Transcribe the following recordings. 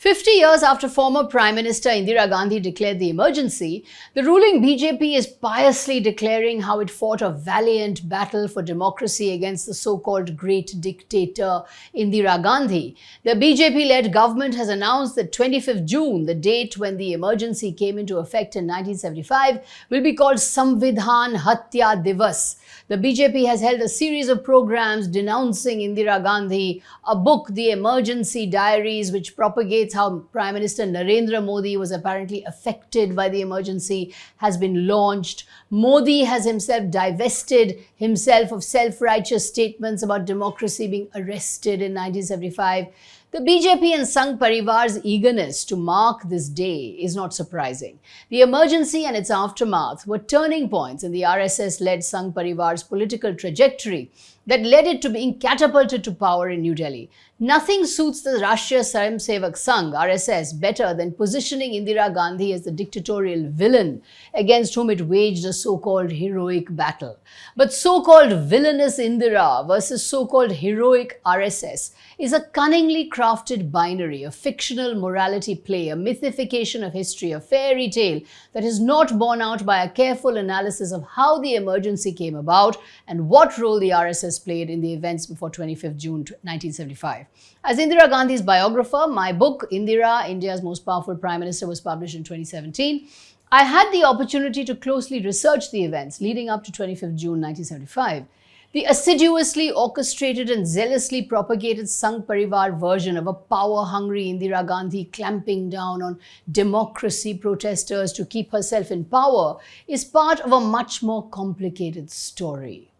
50 years after former Prime Minister Indira Gandhi declared the emergency, the ruling BJP is piously declaring how it fought a valiant battle for democracy against the so-called great dictator Indira Gandhi. The BJP-led government has announced that 25th June, the date when the emergency came into effect in 1975, will be called Samvidhan Hatya Diwas. The BJP has held a series of programs denouncing Indira Gandhi. A book, The Emergency Diaries, which propagates how Prime Minister Narendra Modi was apparently affected by the emergency, has been launched. Modi has himself divested himself of self-righteous statements about democracy being arrested in 1975. The BJP and Sangh Parivar's eagerness to mark this day is not surprising. The emergency and its aftermath were turning points in the RSS-led Sangh Parivar's political trajectory that led it to being catapulted to power in New Delhi. Nothing suits the Rajya Sabha Sangh, RSS, better than positioning Indira Gandhi as the dictatorial villain against whom it waged a so-called heroic battle. But so-called villainous Indira versus so-called heroic RSS is a cunningly crafted binary, a fictional morality play, a mythification of history, a fairy tale that is not borne out by a careful analysis of how the emergency came about and what role the RSS played in the events before 25th June 1975. As Indira Gandhi's biographer, my book, Indira, India's Most Powerful Prime Minister, was published in 2017. I had the opportunity to closely research the events leading up to 25th June 1975. The assiduously orchestrated and zealously propagated Sangh Parivar version of a power-hungry Indira Gandhi clamping down on democracy protesters to keep herself in power is part of a much more complicated story.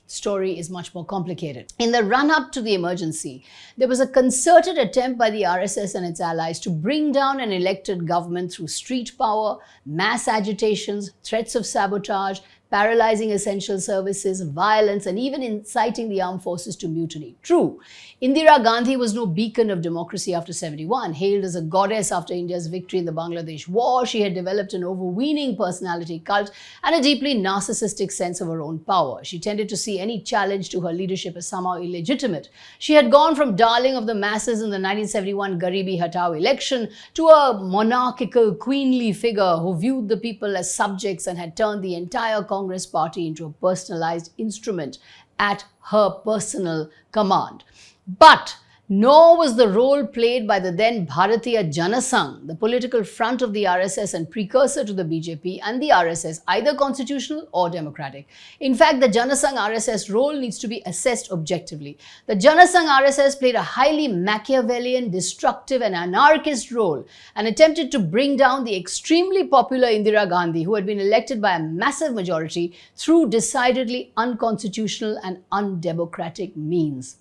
Story is much more complicated. In the run-up to the emergency, there was a concerted attempt by the RSS and its allies to bring down an elected government through street power, mass agitations, threats of sabotage, paralyzing essential services, violence, and even inciting the armed forces to mutiny. True, Indira Gandhi was no beacon of democracy after 71. Hailed as a goddess after India's victory in the Bangladesh War, she had developed an overweening personality cult and a deeply narcissistic sense of her own power. She tended to see any challenge to her leadership as somehow illegitimate. She had gone from darling of the masses in the 1971 Garibi Hatao election to a monarchical, queenly figure who viewed the people as subjects and had turned the entire Congress party into a personalized instrument at her personal command. But nor was the role played by the then Bharatiya Janasangh, the political front of the RSS and precursor to the BJP and the RSS, either constitutional or democratic. In fact, the Janasangh RSS role needs to be assessed objectively. The Janasangh RSS played a highly Machiavellian, destructive and anarchist role and attempted to bring down the extremely popular Indira Gandhi, who had been elected by a massive majority through decidedly unconstitutional and undemocratic means.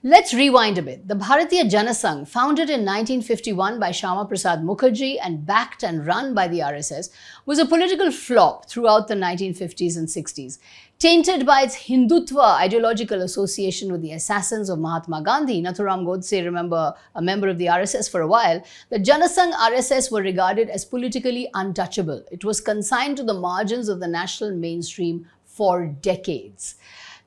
Let's rewind a bit. The Bharatiya Janasangh, founded in 1951 by Shyama Prasad Mukherjee and backed and run by the RSS, was a political flop throughout the 1950s and 60s. Tainted by its Hindutva ideological association with the assassins of Mahatma Gandhi, Nathuram Godse, remember, a member of the RSS for a while, the Janasangh RSS were regarded as politically untouchable. It was consigned to the margins of the national mainstream for decades.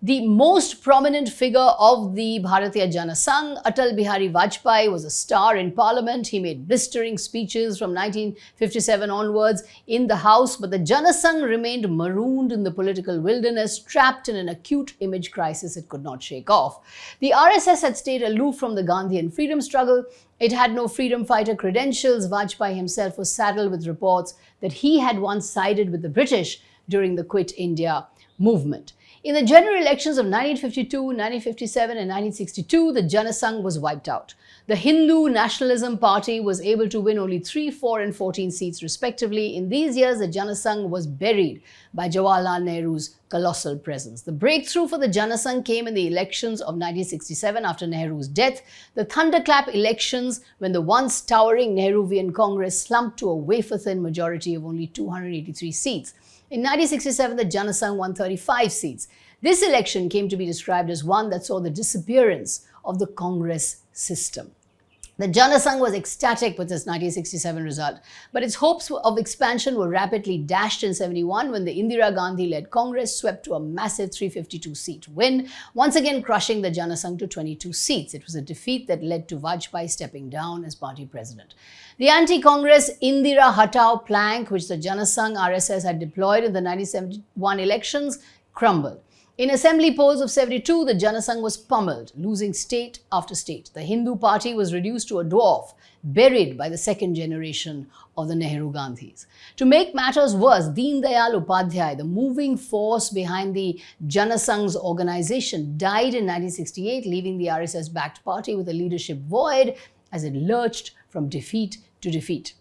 The most prominent figure of the Bharatiya Janasangh, Atal Bihari Vajpayee, was a star in parliament. He made blistering speeches from 1957 onwards in the House, but the Janasangh remained marooned in the political wilderness, trapped in an acute image crisis it could not shake off. The RSS had stayed aloof from the Gandhian freedom struggle. It had no freedom fighter credentials. Vajpayee himself was saddled with reports that he had once sided with the British during the Quit India movement. In the general elections of 1952, 1957 and 1962, the Janasangh was wiped out. The Hindu Nationalism Party was able to win only 3, 4 and 14 seats respectively. In these years, the Janasangh was buried by Jawaharlal Nehru's colossal presence. The breakthrough for the Janasangh came in the elections of 1967 after Nehru's death, the thunderclap elections when the once towering Nehruvian Congress slumped to a wafer-thin majority of only 283 seats. In 1967, the Janasangh won 35 seats. This election came to be described as one that saw the disappearance of the Congress system. The Jana Sangh was ecstatic with its 1967 result, but its hopes of expansion were rapidly dashed in 71 when the Indira Gandhi-led Congress swept to a massive 352-seat win, once again crushing the Jana Sangh to 22 seats. It was a defeat that led to Vajpayee stepping down as party president. The anti-Congress Indira Hatao plank, which the Jana Sangh RSS had deployed in the 1971 elections, crumbled. In assembly polls of 72, the Jana Sangh was pummeled, losing state after state. The Hindu party was reduced to a dwarf, buried by the second generation of the Nehru Gandhis. To make matters worse, Deen Dayal Upadhyay, the moving force behind the Jana Sangh's organization, died in 1968, leaving the RSS-backed party with a leadership void as it lurched from defeat to defeat.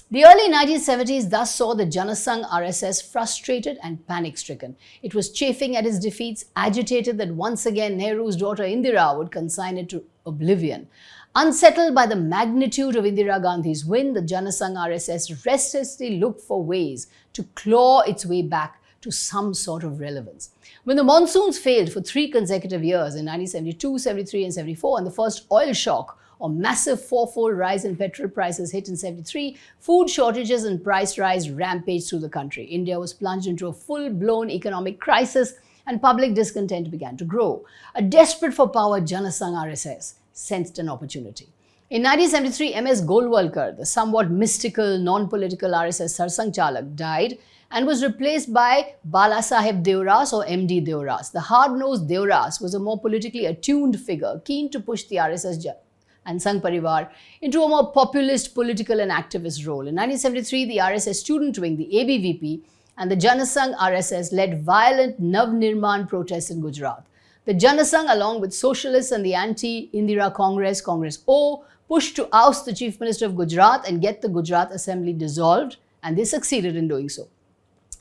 The early 1970s thus saw the Jana Sangh RSS frustrated and panic-stricken. It was chafing at its defeats, agitated that once again Nehru's daughter Indira would consign it to oblivion. Unsettled by the magnitude of Indira Gandhi's win, the Jana Sangh RSS restlessly looked for ways to claw its way back to some sort of relevance. When the monsoons failed for 3 consecutive years in 1972, 73 and 74, and the first oil shock or massive 4-fold rise in petrol prices hit in 73, food shortages and price rise rampaged through the country. India was plunged into a full-blown economic crisis and public discontent began to grow. A desperate for power Jana Sangh RSS sensed an opportunity. In 1973, MS Golwalkar, the somewhat mystical, non-political RSS Sarsang Chalak, died and was replaced by Balasaheb Deoras or MD Deoras. The hard-nosed Deoras was a more politically attuned figure, keen to push the RSS and Sangh Parivar into a more populist political and activist role. In 1973, the RSS student wing, the ABVP, and the Jana Sangh RSS led violent Nav-Nirman protests in Gujarat. The Jana Sangh, along with socialists and the anti-Indira Congress, Congress O, pushed to oust the Chief Minister of Gujarat and get the Gujarat Assembly dissolved, and they succeeded in doing so.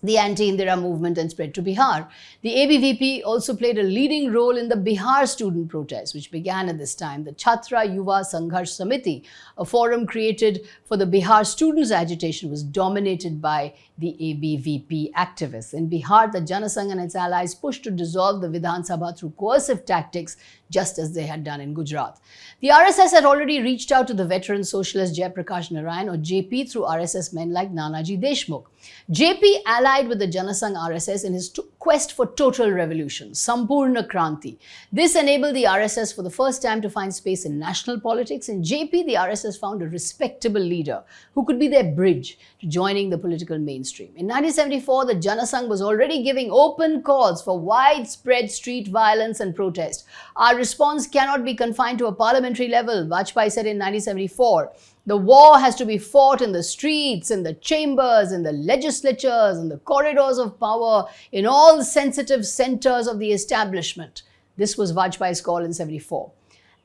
The anti-Indira movement then spread to Bihar. The ABVP also played a leading role in the Bihar student protests, which began at this time. The Chhatra Yuva Sangharsh Samiti, a forum created for the Bihar students' agitation, was dominated by the ABVP activists. In Bihar, the Jana Sangh and its allies pushed to dissolve the Vidhan Sabha through coercive tactics, just as they had done in Gujarat. The RSS had already reached out to the veteran socialist Jayaprakash Narayan or JP through RSS men like Nanaji Deshmukh. JP allied with the Jana Sangh RSS in his quest for total revolution, Sampurna Kranti. This enabled the RSS for the first time to find space in national politics. In JP, the RSS found a respectable leader who could be their bridge to joining the political mainstream. In 1974, the Jana Sangh was already giving open calls for widespread street violence and protest. Our response cannot be confined to a parliamentary level, Vajpayee said in 1974. The war has to be fought in the streets, in the chambers, in the legislatures, in the corridors of power, in all sensitive centers of the establishment. This was Vajpayee's call in 74.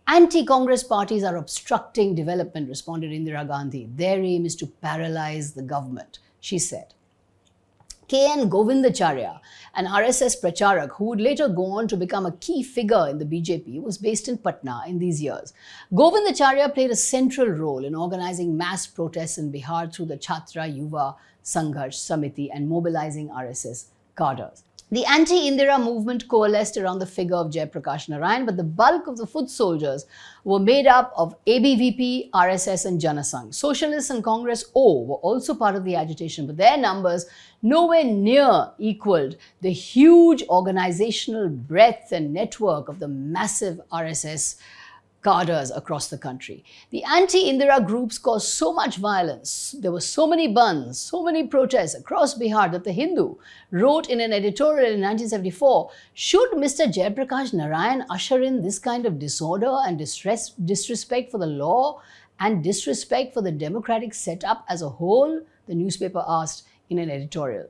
Anti-Congress parties are obstructing development, responded Indira Gandhi. Their aim is to paralyze the government, she said. K.N. Govindacharya, an RSS pracharak who would later go on to become a key figure in the BJP, was based in Patna in these years. Govindacharya played a central role in organizing mass protests in Bihar through the Chhatra Yuva Sangharsh Samiti and mobilizing RSS cadres. The anti-Indira movement coalesced around the figure of Jayaprakash Narayan, but the bulk of the foot soldiers were made up of ABVP, RSS and Jana Sangh. Socialists and Congress O were also part of the agitation, but their numbers nowhere near equaled the huge organizational breadth and network of the massive RSS cadres across the country. The anti-Indira groups caused so much violence, there were so many bandhs, so many protests across Bihar that The Hindu wrote in an editorial in 1974, should Mr. Jayaprakash Narayan usher in this kind of disorder and disrespect for the law and disrespect for the democratic setup as a whole? The newspaper asked in an editorial.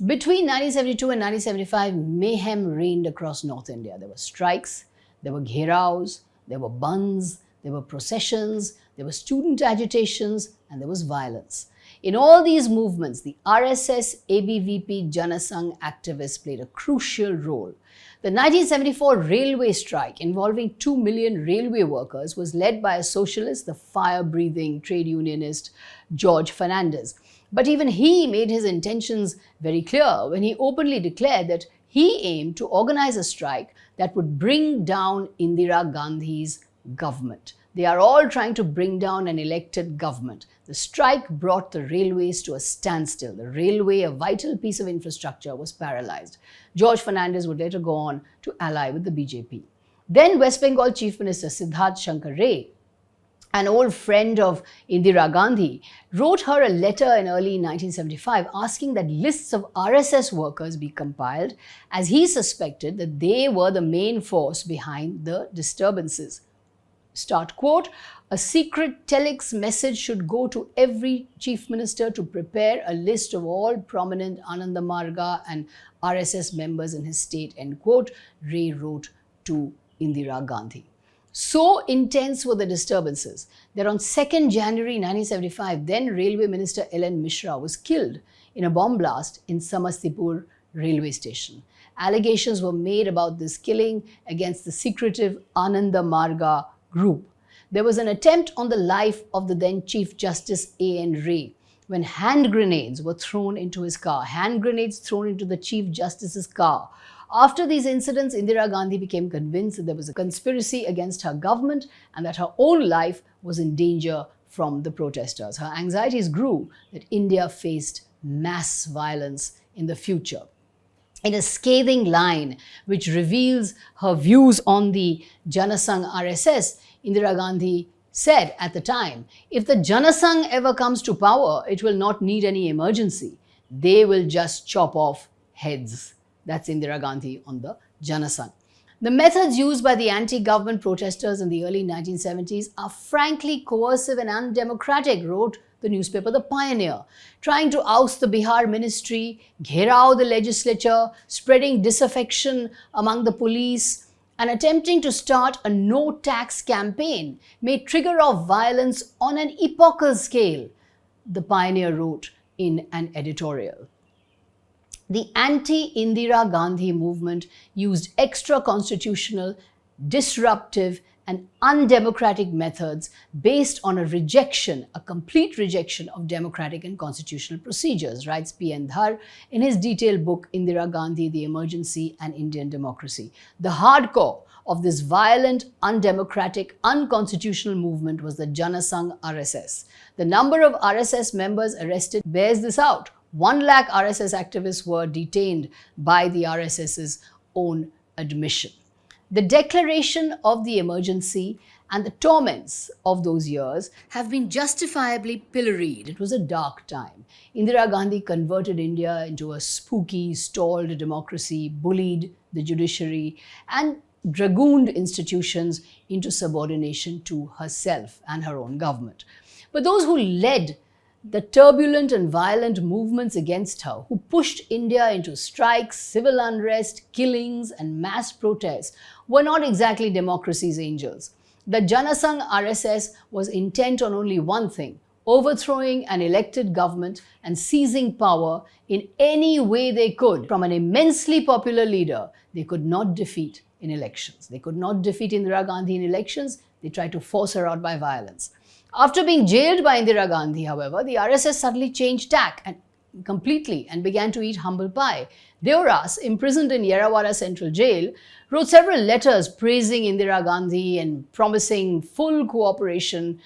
Between 1972 and 1975, mayhem reigned across North India. There were strikes, there were gheraos, there were bandhs, there were processions, there were student agitations, and there was violence. In all these movements, the RSS, ABVP, Jana Sangh activists played a crucial role. The 1974 railway strike involving 2 million railway workers was led by a socialist, the fire-breathing trade unionist George Fernandez. But even he made his intentions very clear when he openly declared that he aimed to organize a strike that would bring down Indira Gandhi's government. They are all trying to bring down an elected government. The strike brought the railways to a standstill. The railway, a vital piece of infrastructure, was paralyzed. George Fernandes would later go on to ally with the BJP. Then West Bengal Chief Minister Siddharth Shankar Ray, an old friend of Indira Gandhi, wrote her a letter in early 1975 asking that lists of RSS workers be compiled, as he suspected that they were the main force behind the disturbances. Start quote, "A secret telex message should go to every chief minister to prepare a list of all prominent Anandamarga and RSS members in his state," end quote, Ray wrote to Indira Gandhi. So intense were the disturbances that on 2nd January 1975, then Railway Minister L.N. Mishra was killed in a bomb blast in Samastipur railway station. Allegations were made about this killing against the secretive Anandamarga group. There was an attempt on the life of the then Chief Justice A.N. Ray when hand grenades were thrown into his car. Hand grenades thrown into the Chief Justice's car. After these incidents, Indira Gandhi became convinced that there was a conspiracy against her government and that her own life was in danger from the protesters. Her anxieties grew that India faced mass violence in the future. In a scathing line which reveals her views on the Janasangh RSS, Indira Gandhi said at the time, "If the Janasangh ever comes to power, it will not need any emergency. They will just chop off heads." That's Indira Gandhi on the Janasangh. The methods used by the anti-government protesters in the early 1970s are frankly coercive and undemocratic, wrote the newspaper The Pioneer, trying to oust the Bihar ministry, gherao the legislature, spreading disaffection among the police, and attempting to start a no-tax campaign may trigger off violence on an epochal scale, The Pioneer wrote in an editorial. The anti-Indira Gandhi movement used extra-constitutional, disruptive, and undemocratic methods based on a complete rejection of democratic and constitutional procedures, writes P.N. Dhar in his detailed book Indira Gandhi, The Emergency and Indian Democracy. The hardcore of this violent, undemocratic, unconstitutional movement was the Janasangh RSS. The number of RSS members arrested bears this out. 1 lakh RSS activists were detained by the RSS's own admission. The declaration of the emergency and the torments of those years have been justifiably pilloried. It was a dark time. Indira Gandhi converted India into a spooky, stalled democracy, bullied the judiciary, and dragooned institutions into subordination to herself and her own government. But those who led the turbulent and violent movements against her, who pushed India into strikes, civil unrest, killings, and mass protests, were not exactly democracy's angels. The Janasangh RSS was intent on only one thing: overthrowing an elected government and seizing power in any way they could from an immensely popular leader they could not defeat in elections. They could not defeat Indira Gandhi in elections. They tried to force her out by violence. After being jailed by Indira Gandhi, however, the RSS suddenly changed tack completely and began to eat humble pie. Diwas, imprisoned in Yerawara Central Jail, wrote several letters praising Indira Gandhi and promising full cooperation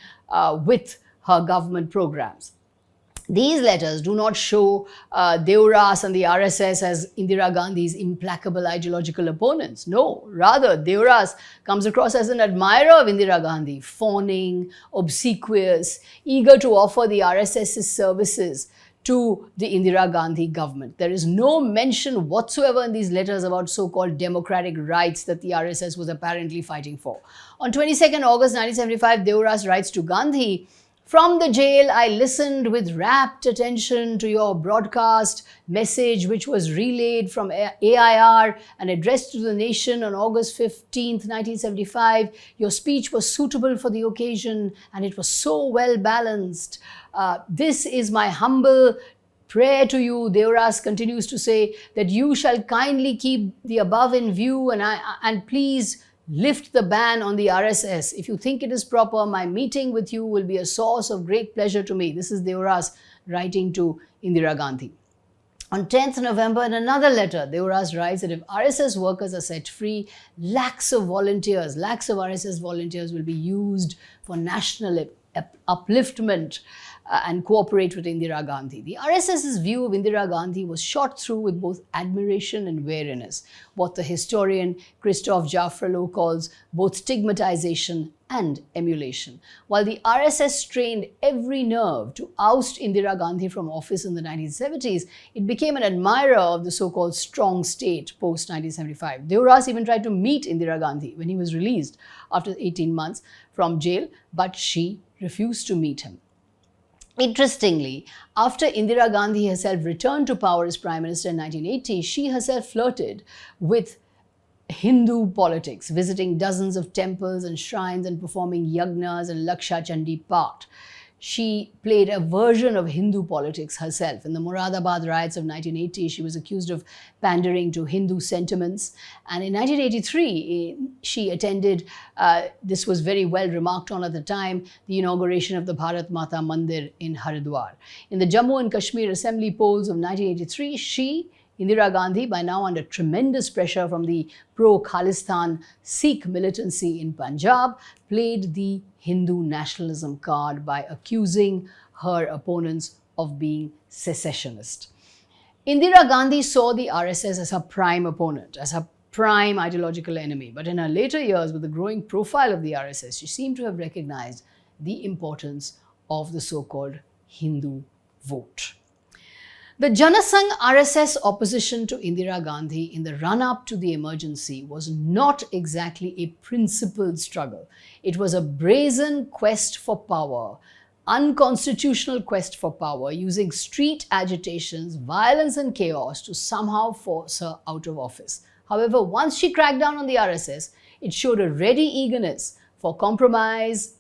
with her government programs. These letters do not show Diwas and the RSS as Indira Gandhi's implacable ideological opponents. No, rather, Diwas comes across as an admirer of Indira Gandhi, fawning, obsequious, eager to offer the RSS's services to the Indira Gandhi government. There is no mention whatsoever in these letters about so-called democratic rights that the RSS was apparently fighting for. On 22nd August 1975, Diwas writes to Gandhi, "From the jail, I listened with rapt attention to your broadcast message, which was relayed from AIR and addressed to the nation on August 15th, 1975. Your speech was suitable for the occasion and it was so well balanced. This is my humble prayer to you," Diwas continues to say, "that you shall kindly keep the above in view and please lift the ban on the RSS. If you think it is proper, my meeting with you will be a source of great pleasure to me." This is Diwas writing to Indira Gandhi. On 10th November, in another letter, Diwas writes that if RSS workers are set free, lakhs of RSS volunteers will be used for national upliftment and cooperate with Indira Gandhi. The RSS's view of Indira Gandhi was shot through with both admiration and wariness, what the historian Christoph Jaffrelot calls both stigmatization and emulation. While the RSS strained every nerve to oust Indira Gandhi from office in the 1970s, it became an admirer of the so-called strong state post-1975. Diwas even tried to meet Indira Gandhi when he was released after 18 months from jail, but she refused to meet him. Interestingly, after Indira Gandhi herself returned to power as Prime Minister in 1980, she herself flirted with Hindu politics, visiting dozens of temples and shrines and performing yagnas and Laksha Chandi Path. She played a version of Hindu politics herself. In the Moradabad riots of 1980, she was accused of pandering to Hindu sentiments. And in 1983, she attended, this was very well remarked on at the time, the inauguration of the Bharat Mata Mandir in Haridwar. In the Jammu and Kashmir Assembly polls of 1983, Indira Gandhi, by now under tremendous pressure from the pro-Khalistan Sikh militancy in Punjab, played the Hindu nationalism card by accusing her opponents of being secessionist. Indira Gandhi saw the RSS as her prime opponent, as her prime ideological enemy. But in her later years, with the growing profile of the RSS, she seemed to have recognized the importance of the so-called Hindu vote. The Janasangh RSS opposition to Indira Gandhi in the run-up to the emergency was not exactly a principled struggle. It was a brazen quest for power, unconstitutional quest for power, using street agitations, violence and chaos to somehow force her out of office. However, once she cracked down on the RSS, it showed a ready eagerness for compromise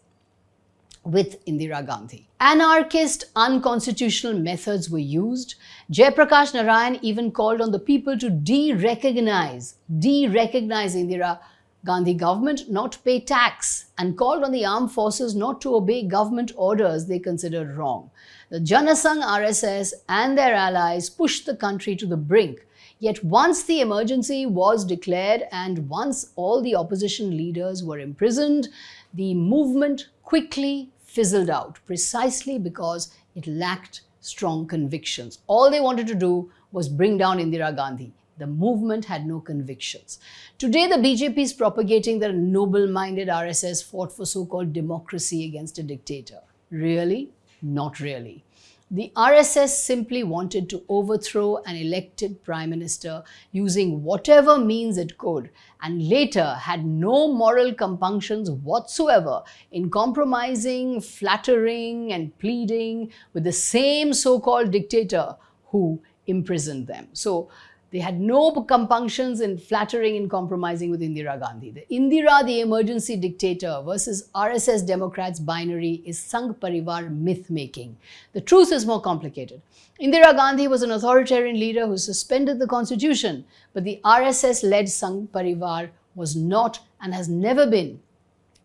with Indira Gandhi. Anarchist, unconstitutional methods were used. Jayaprakash Narayan even called on the people to de-recognize Indira Gandhi government, not pay tax, and called on the armed forces not to obey government orders they considered wrong. The Janasangh RSS and their allies pushed the country to the brink. Yet once the emergency was declared and once all the opposition leaders were imprisoned, the movement quickly fizzled out, precisely because it lacked strong convictions. All they wanted to do was bring down Indira Gandhi. The movement had no convictions. Today, the BJP is propagating that a noble-minded RSS fought for so-called democracy against a dictator. Really? Not really. The RSS simply wanted to overthrow an elected prime minister using whatever means it could, and later had no moral compunctions whatsoever in compromising, flattering, and pleading with the same so-called dictator who imprisoned them. So they had no compunctions in flattering and compromising with Indira Gandhi. The Indira, the emergency dictator, versus RSS Democrats binary is Sangh Parivar myth-making. The truth is more complicated. Indira Gandhi was an authoritarian leader who suspended the constitution, but the RSS-led Sangh Parivar was not and has never been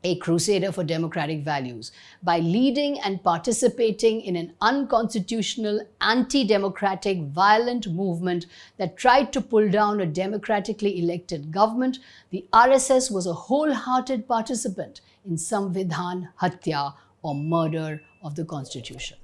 a crusader for democratic values. By leading and participating in an unconstitutional, anti-democratic, violent movement that tried to pull down a democratically elected government, the RSS was a wholehearted participant in Samvidhan Hatya, or murder of the constitution.